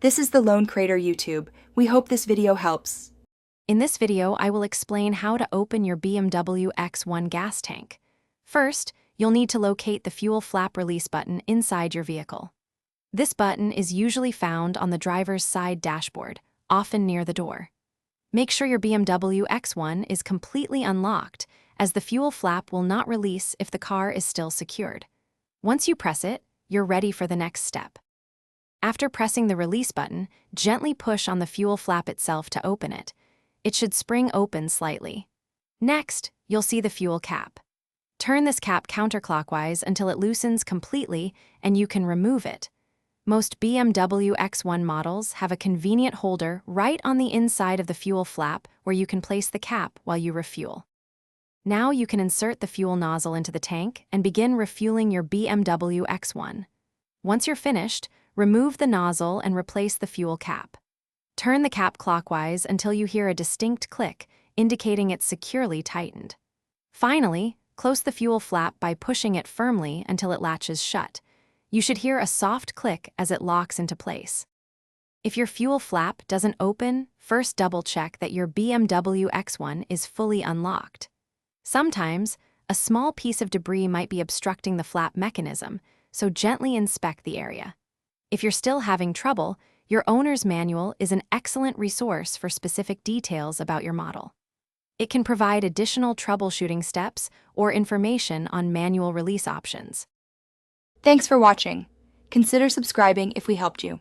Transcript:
This is the Lone Crater YouTube. We hope this video helps. In this video, I will explain how to open your BMW X1 gas tank. First, you'll need to locate the fuel flap release button inside your vehicle. This button is usually found on the driver's side dashboard, often near the door. Make sure your BMW X1 is completely unlocked, as the fuel flap will not release if the car is still secured. Once you press it, you're ready for the next step. After pressing the release button, gently push on the fuel flap itself to open it. It should spring open slightly. Next, you'll see the fuel cap. Turn this cap counterclockwise until it loosens completely and you can remove it. Most BMW X1 models have a convenient holder right on the inside of the fuel flap where you can place the cap while you refuel. Now you can insert the fuel nozzle into the tank and begin refueling your BMW X1. Once you're finished, remove the nozzle and replace the fuel cap. Turn the cap clockwise until you hear a distinct click, indicating it's securely tightened. Finally, close the fuel flap by pushing it firmly until it latches shut. You should hear a soft click as it locks into place. If your fuel flap doesn't open, first double-check that your BMW X1 is fully unlocked. Sometimes, a small piece of debris might be obstructing the flap mechanism, so gently inspect the area. If you're still having trouble, your owner's manual is an excellent resource for specific details about your model. It can provide additional troubleshooting steps or information on manual release options. Thanks for watching. Consider subscribing if we helped you.